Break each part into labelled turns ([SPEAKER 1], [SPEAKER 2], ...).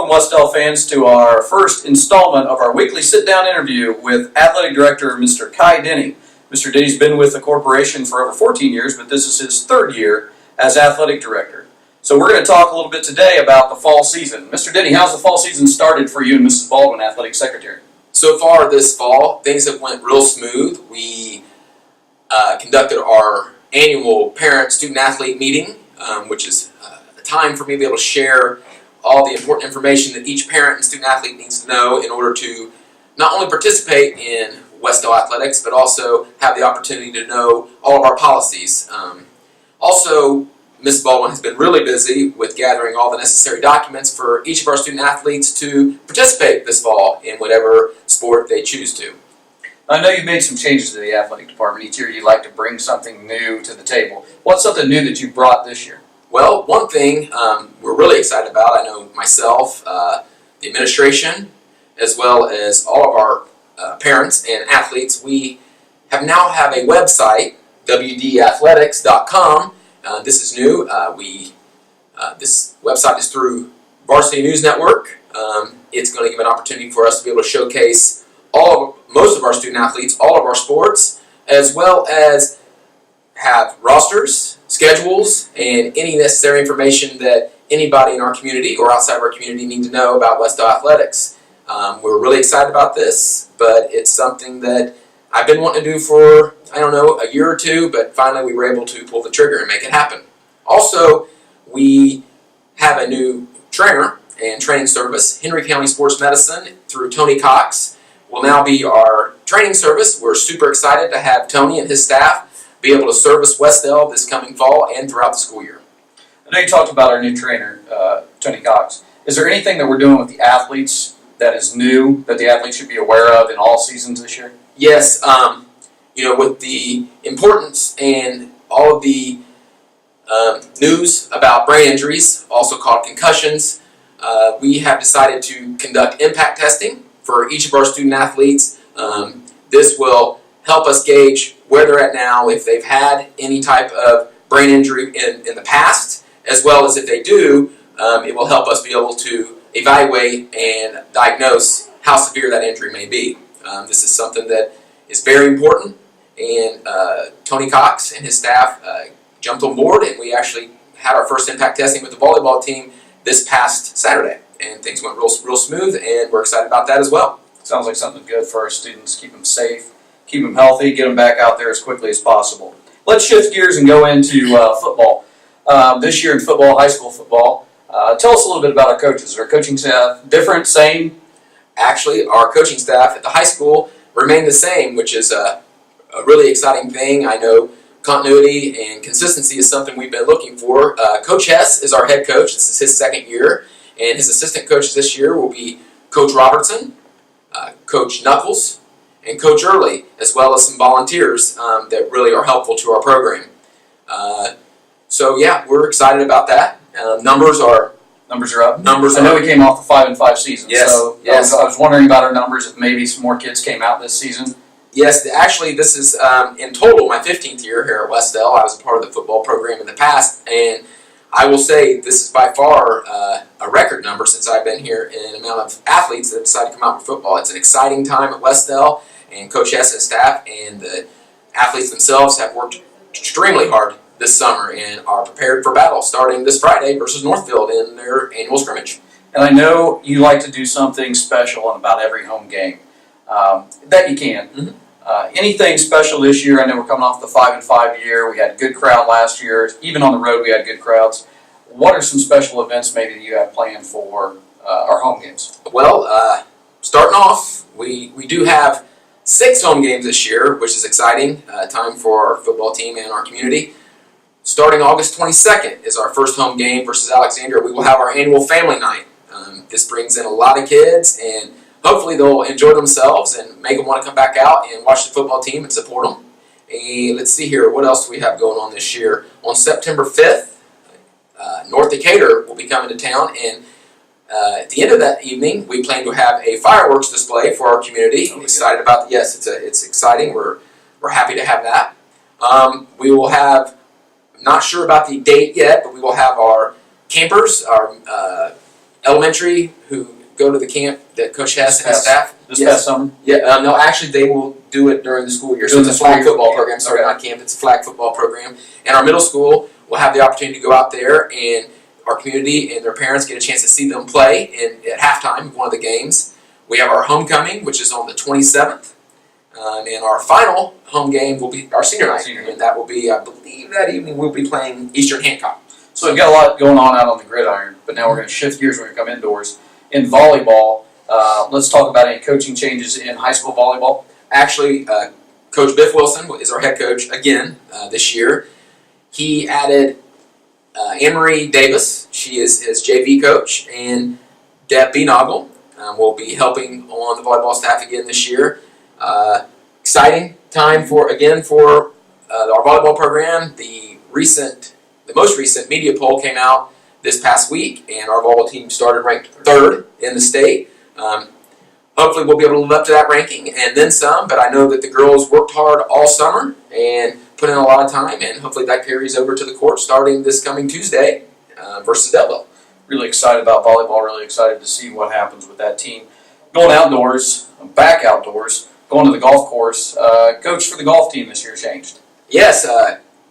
[SPEAKER 1] Welcome, Wes-Del fans, to our first installment of our weekly sit-down interview with Athletic Director Mr. Kye Denney. Mr. Denney's been with the corporation for over 14 years, but this is his third year as Athletic Director. So we're going to talk a little bit today about the fall season. Mr. Denney, how's the fall season started for you and Mrs. Baldwin, Athletic Secretary?
[SPEAKER 2] So far this fall, things have went real smooth. We conducted our annual parent-student-athlete meeting, which is a time for me to be able to share all the important information that each parent and student-athlete needs to know in order to not only participate in Wes-Del Athletics, but also have the opportunity to know all of our policies. Also, Ms. Baldwin has been really busy with gathering all the necessary documents for each of our student-athletes to participate this fall in whatever sport they choose to.
[SPEAKER 1] I know you've made some changes to the athletic department. Each year you like to bring something new to the table. What's something new that you brought this year?
[SPEAKER 2] Well, one thing we're really excited about, I know myself, the administration, as well as all of our parents and athletes, we now have a website, wdathletics.com. This is new. This website is through Varsity News Network. It's going to give an opportunity for us to be able to showcase most of our student athletes, all of our sports, as well as have rosters, schedules, and any necessary information that anybody in our community or outside of our community need to know about Wes-Del Athletics. We're really excited about this, but it's something that I've been wanting to do for, a year or two, but finally we were able to pull the trigger and make it happen. Also, we have a new trainer and training service. Henry County Sports Medicine through Tony Cox will now be our training service. We're super excited to have Tony and his staff be able to service Wes-Del this coming fall and throughout the school year.
[SPEAKER 1] I know you talked about our new trainer, Tony Cox. Is there anything that we're doing with the athletes that is new that the athletes should be aware of in all seasons this year?
[SPEAKER 2] Yes, with the importance and all of the news about brain injuries, also called concussions, we have decided to conduct impact testing for each of our student athletes. This will help us gauge where they're at now, if they've had any type of brain injury in the past, as well as if they do, it will help us be able to evaluate and diagnose how severe that injury may be. This is something that is very important, and Tony Cox and his staff jumped on board, and we actually had our first impact testing with the volleyball team this past Saturday, and things went real smooth, and we're excited about that as well.
[SPEAKER 1] Sounds like something good for our students. Keep them safe, keep them healthy, get them back out there as quickly as possible. Let's shift gears and go into football. This year in football, high school football, tell us a little bit about our coaches. Is our coaching staff different, same?
[SPEAKER 2] Actually, our coaching staff at the high school remain the same, which is a really exciting thing. I know continuity and consistency is something we've been looking for. Coach Hess is our head coach. This is his second year, and his assistant coaches this year will be Coach Robertson, Coach Knuckles, and Coach Early, as well as some volunteers that really are helpful to our program. So yeah, we're excited about that. Numbers are up.
[SPEAKER 1] I know we came off the 5-5 season.
[SPEAKER 2] Yes.
[SPEAKER 1] So
[SPEAKER 2] yes.
[SPEAKER 1] I was wondering about our numbers, if maybe some more kids came out this season.
[SPEAKER 2] Yes, actually this is in total my 15th year here at Wes-Del. I was a part of the football program in the past, and I will say this is by far a record number since I've been here in the amount of athletes that decide to come out for football. It's an exciting time at Wes-Del, and Coach Hess and staff and the athletes themselves have worked extremely hard this summer and are prepared for battle starting this Friday versus Northfield in their annual scrimmage.
[SPEAKER 1] And I know you like to do something special in about every home game that you can.
[SPEAKER 2] Mm-hmm.
[SPEAKER 1] Anything special this year? I know we're coming off the 5-5 year. We had a good crowd last year. Even on the road, we had good crowds. What are some special events maybe that you have planned for our home games?
[SPEAKER 2] Well, starting off, we do have 6 home games this year, which is exciting. Time for our football team and our community. Starting August 22nd is our first home game versus Alexandria. We will have our annual family night. This brings in a lot of kids, and hopefully they'll enjoy themselves and make them want to come back out and watch the football team and support them. And let's see here, what else do we have going on this year? On September 5th, North Decatur will be coming to town, and at the end of that evening, we plan to have a fireworks display for our community. I'm excited about yes, it's exciting. We're happy to have that. We will have, I'm not sure about the date yet, but we will have our campers, our elementary who go to the camp that Coach Hess and his staff.
[SPEAKER 1] This past summer?
[SPEAKER 2] Yeah, no, actually they will do it during the school year. So it's a flag football program, sorry, not camp, it's a flag football program. And our middle school will have the opportunity to go out there, and our community and their parents get a chance to see them play at halftime of one of the games. We have our homecoming, which is on the 27th. And our final home game will be our senior night. And that will be, I believe that evening we'll be playing Eastern Hancock.
[SPEAKER 1] So we've got a lot going on out on the gridiron, but now we're going to shift gears when we come indoors. In volleyball, let's talk about any coaching changes in high school volleyball.
[SPEAKER 2] Actually, Coach Biff Wilson is our head coach again this year. He added Anne-Marie Davis. She is his JV coach, and Deb Beanogle will be helping on the volleyball staff again this year. Exciting time for our volleyball program. The most recent media poll came out this past week, and our volleyball team started ranked 3rd in the state. Hopefully we'll be able to live up to that ranking and then some, but I know that the girls worked hard all summer and put in a lot of time, and hopefully that carries over to the court starting this coming Tuesday versus Delville.
[SPEAKER 1] Really excited about volleyball, really excited to see what happens with that team. Going outdoors, back outdoors, going to the golf course. Coach for the golf team this year changed.
[SPEAKER 2] Yes,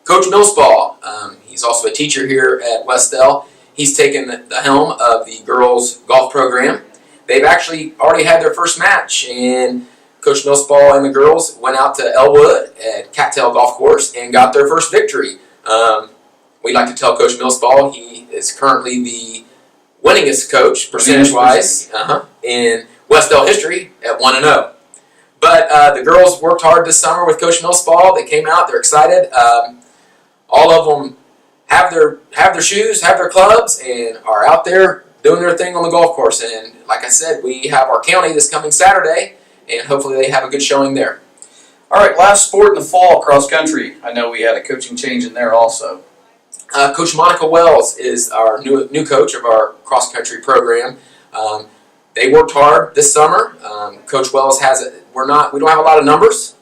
[SPEAKER 2] Coach Millspaw, he's also a teacher here at Wes-Del. He's taken the helm of the girls' golf program. They've actually already had their first match, and Coach Millspaw and the girls went out to Elwood at Cattail Golf Course and got their first victory. We like to tell Coach Millspaw he is currently the winningest coach, percentage-wise, in Wes-Del history at 1-0. But the girls worked hard this summer with Coach Millspaw. They came out, they're excited. All of them have their shoes, have their clubs, and are out there doing their thing on the golf course. And like I said, we have our county this coming Saturday, and hopefully they have a good showing there.
[SPEAKER 1] All right, last sport in the fall, cross country. I know we had a coaching change in there also.
[SPEAKER 2] Coach Monica Wells is our new coach of our cross country program. They worked hard this summer. Coach Wells we don't have a lot of numbers,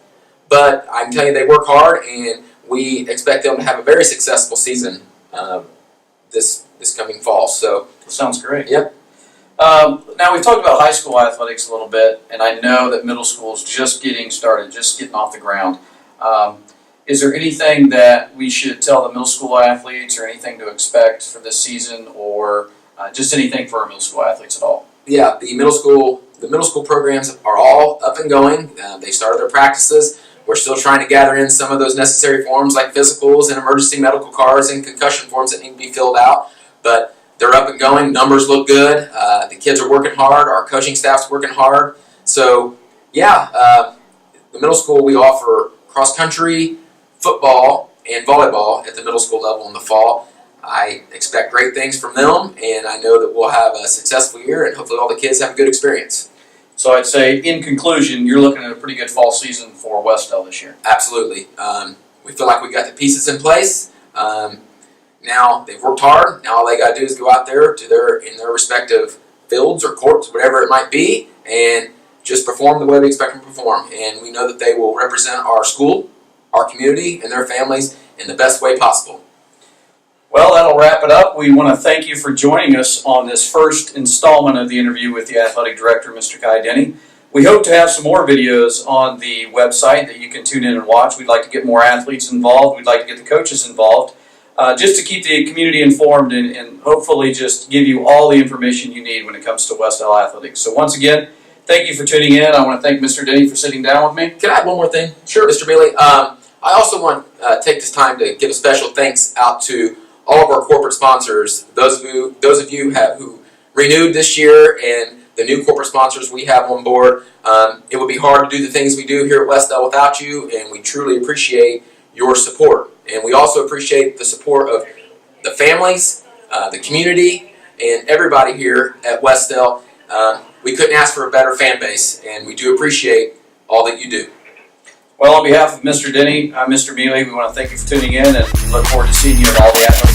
[SPEAKER 2] but I can tell you they work hard, and we expect them to have a very successful season this coming fall. So
[SPEAKER 1] sounds great.
[SPEAKER 2] Yep.
[SPEAKER 1] Now we've talked about high school athletics a little bit, and I know that middle school is just getting started, just getting off the ground. Is there anything that we should tell the middle school athletes, or anything to expect for this season, or just anything for our middle school athletes at all?
[SPEAKER 2] Yeah, the middle school programs are all up and going. They started their practices. We're still trying to gather in some of those necessary forms like physicals and emergency medical cards and concussion forms that need to be filled out. But they're up and going. Numbers look good. The kids are working hard. Our coaching staff's working hard. So, yeah, the middle school, we offer cross country, football, and volleyball at the middle school level in the fall. I expect great things from them, and I know that we'll have a successful year, and hopefully all the kids have a good experience.
[SPEAKER 1] So I'd say, in conclusion, you're looking at a pretty good fall season for Wes-Del this year.
[SPEAKER 2] Absolutely. We feel like we got the pieces in place. Now they've worked hard. Now all they got to do is go out there to in their respective fields or courts, whatever it might be, and just perform the way we expect them to perform. And we know that they will represent our school, our community, and their families in the best way possible.
[SPEAKER 1] Well, that'll wrap it up. We want to thank you for joining us on this first installment of the interview with the Athletic Director, Mr. Kye Denney. We hope to have some more videos on the website that you can tune in and watch. We'd like to get more athletes involved. We'd like to get the coaches involved, just to keep the community informed and hopefully just give you all the information you need when it comes to Wes-Del Athletics. So once again, thank you for tuning in. I want to thank Mr. Denney for sitting down with me.
[SPEAKER 2] Can I add one more thing?
[SPEAKER 1] Sure.
[SPEAKER 2] Mr. Bailey? I also want to take this time to give a special thanks out to all of our corporate sponsors, those of you who renewed this year, and the new corporate sponsors we have on board. It would be hard to do the things we do here at Wes-Del without you, and we truly appreciate your support. And we also appreciate the support of the families, the community, and everybody here at Wes-Del. We couldn't ask for a better fan base, and we do appreciate all that you do.
[SPEAKER 1] Well, on behalf of Mr. Denney, I'm Mr. Mealy. We want to thank you for tuning in and look forward to seeing you at all the athletic